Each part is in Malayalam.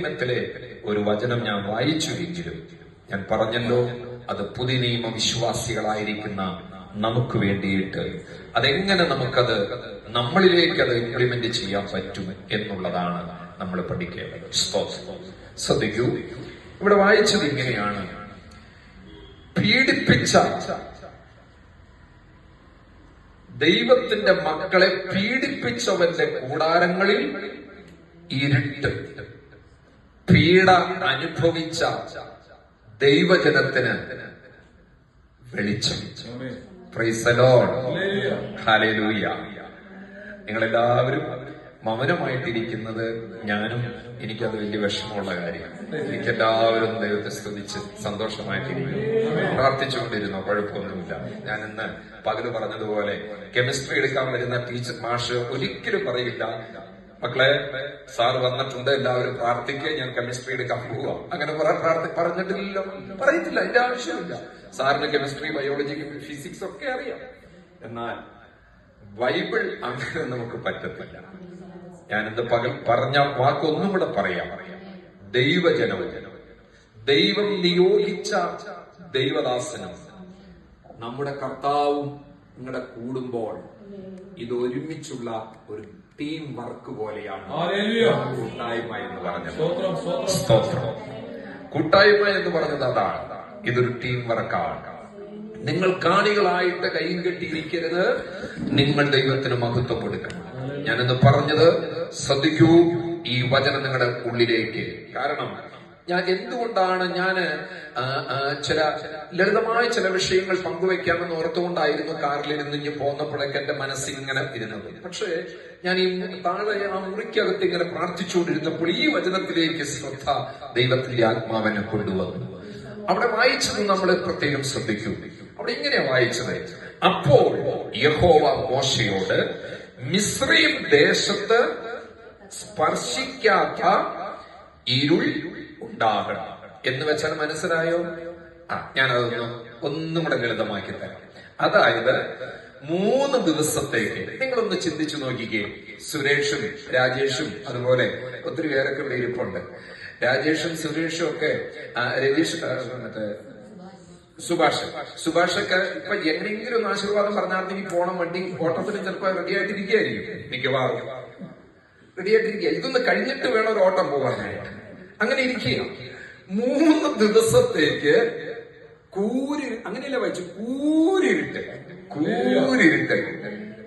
നിയമത്തിലെ ഒരു വചനം ഞാൻ വായിച്ചുവെങ്കിലും ഞാൻ പറഞ്ഞല്ലോ, അത് പുതിയ നിയമ വിശ്വാസികളായിരിക്കുന്ന നമുക്ക് വേണ്ടിയിട്ട് അതെങ്ങനെ നമുക്കത് നമ്മളിലേക്ക് അത് ഇംപ്ലിമെന്റ് ചെയ്യാൻ പറ്റും എന്നുള്ളതാണ് നമ്മൾ പഠിക്കേണ്ടത്. ശ്രദ്ധിക്കൂ, ഇവിടെ വായിച്ചത് ഇങ്ങനെയാണ്: പീഡിപ്പിച്ച ദൈവത്തിന്റെ മക്കളെ പീഡിപ്പിച്ചവന്റെ കൂടാരങ്ങളിൽ ഇരുട്ട്, പീഡ അനുഭവിച്ച ദൈവജനത്തിന് വെളിച്ചം. Praise the Lord, hallelujah. നിങ്ങളെല്ലാവരും മൗനമായിട്ടിരിക്കുന്നത് ഞാനും എനിക്കത് വലിയ വിഷമമുള്ള കാര്യമാണ്. എനിക്കെല്ലാവരും ദൈവത്തെ സ്തുതിച്ച് സന്തോഷമായിട്ടിരിക്കുന്നു, പ്രാർത്ഥിച്ചുകൊണ്ടിരുന്നു, കുഴപ്പമൊന്നുമില്ല. ഞാൻ ഇന്ന് പകല് പറഞ്ഞതുപോലെ കെമിസ്ട്രി എടുക്കാൻ വരുന്ന ടീച്ചർ മാഷ് ഒരിക്കലും പറയില്ല, മക്കളെ സാറ് വന്നിട്ടുണ്ട്, എല്ലാവരും പ്രാർത്ഥിക്കുക, ഞാൻ കെമിസ്ട്രി എടുക്കാൻ പോവുക. അങ്ങനെ പറഞ്ഞിട്ടില്ലല്ലോ, പറയത്തില്ല, അതിന്റെ ആവശ്യമില്ല. സാറിന് കെമിസ്ട്രി, ബയോളജി, ഫിസിക്സ് ഒക്കെ അറിയാം. എന്നാൽ ബൈബിൾ അങ്ങനെ നമുക്ക് പറ്റത്തില്ല. ഞാനിന്ന് പകൽ പറഞ്ഞ വാക്കൊന്നും കൂടെ പറയാം. ദൈവജനവും ദൈവം നിയോഗിച്ച ദൈവദാസനും നമ്മുടെ കർത്താവും നിങ്ങളുടെ കൂടുമ്പോൾ ഇത് ഒരുമിച്ചുള്ള ഒരു ടീം വർക്ക് പോലെയാണ് കൂട്ടായ്മ എന്ന് പറഞ്ഞത്. സ്തോത്രം. കൂട്ടായ്മ എന്ന് പറഞ്ഞത് അതാണ്. ഇതൊരു ടീം വർക്കാണ്. നിങ്ങൾ കാണികളായിട്ട് കൈയും കെട്ടിയിരിക്കരുത്, നിങ്ങൾ ദൈവത്തിന് മഹത്വം കൊടുക്കണം. ഞാനിന്ന് പറഞ്ഞത് ശ്രദ്ധിക്കൂ, ഈ വചനം നിങ്ങളുടെ ഉള്ളിലേക്ക്. കാരണം ഞാൻ എന്തുകൊണ്ടാണ് ചില ലളിതമായ ചില വിഷയങ്ങൾ പങ്കുവെക്കാമെന്ന് ഓർത്തുകൊണ്ടായിരുന്നു കാറിലിരുന്ന് ഇഞ്ഞ് പോന്നപ്പോഴേക്ക് എന്റെ മനസ്സിൽ ഇങ്ങനെ ഇരുന്നത്. പക്ഷേ ഞാൻ ഈ താഴെ ആ മുറിക്കകത്ത് ഇങ്ങനെ പ്രാർത്ഥിച്ചുകൊണ്ടിരുന്നപ്പോൾ ഈ വചനത്തിലേക്ക് ശ്രദ്ധ ദൈവത്തിന്റെ ആത്മാവിനെ കൊണ്ടുവന്നു. അവിടെ വായിച്ചത് നമ്മൾ പ്രത്യേകം ശ്രദ്ധിക്കൂ. അവിടെ ഇങ്ങനെയാ വായിച്ചത്: അപ്പോൾ യഹോവ മോശയോട് മിസ്രയീം ദേശത്ത് സ്പർശിക്കാത്ത ഇരുൾ ഉണ്ടാകണം എന്ന് വെച്ചാൽ മനസ്സിലായോ? ഞാനതൊന്ന് ഒന്നും കൂടെ ലളിതമാക്കി തരാം. അതായത് 3 ദിവസത്തേക്ക് നിങ്ങളൊന്ന് ചിന്തിച്ചു നോക്കിക്കേ. സുരേഷും രാജേഷും അതുപോലെ ഒത്തിരി പേരൊക്കെ ഇവിടെ ഇരിപ്പുണ്ട്. രാജേഷും സുരേഷും ഒക്കെ രതീഷ്, മറ്റേ സുഭാഷൊക്കെ ഇപ്പൊ എങ്ങനെയെങ്കിലും ഒന്ന് ആശീർവാദം പറഞ്ഞാൽ പോണം വണ്ടി ഓട്ടത്തിന് ചിലപ്പോ റെഡി ആയിട്ടിരിക്കുകയായിരിക്കും. മിക്കവാറും റെഡി ആയിട്ടിരിക്കുക. ഇതൊന്ന് കഴിഞ്ഞിട്ട് വേണം ഒരു ഓട്ടം പോകാനായിട്ട്. അങ്ങനെ ഇരിക്കുക. 3 ദിവസത്തേക്ക് അങ്ങനെയല്ല വായിച്ചു, കൂരിരുട്ട്.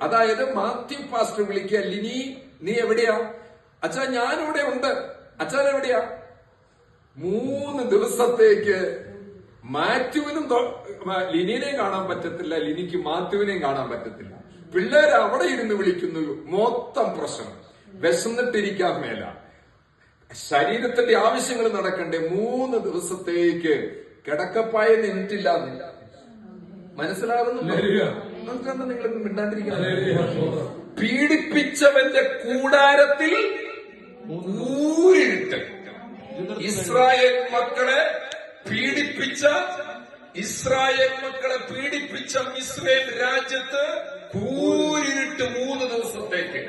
അതായത് മാത്യു പാസ്റ്റർ വിളിക്കുക, ലിനി നീ എവിടെയാ? അച്ഛാ ഞാനിവിടെ ഉണ്ട്. അച്ഛൻ എവിടെയാ? 3 ദിവസത്തേക്ക് മാത്യുവിനും ലിനിനെയും കാണാൻ പറ്റത്തില്ല, ലിനിക്ക് മാത്യുവിനെയും കാണാൻ പറ്റത്തില്ല. പിള്ളേര് അവിടെ ഇരുന്ന് വിളിക്കുന്നു. മൊത്തം പ്രശ്നം. വിശന്നിട്ടിരിക്കാൻ മേല, ശരീരത്തിന്റെ ആവശ്യങ്ങൾ നടക്കണ്ടേ. 3 ദിവസത്തേക്ക് കിടക്കപ്പായ നിന്നിട്ടില്ല. മനസ്സിലാകുന്നുണ്ടോ? നിങ്ങളൊന്നും മിണ്ടാണ്ടിരിക്കുക. പീഡിപ്പിച്ചവന്റെ കൂടാരത്തിൽ കൂരിരുട്ട്. ഇസ്രായേൽ മക്കളെ പീഡിപ്പിച്ച മിസ്രയീം രാജ്യത്ത് കൂരിരുട്ട് 3 ദിവസത്തേക്ക്.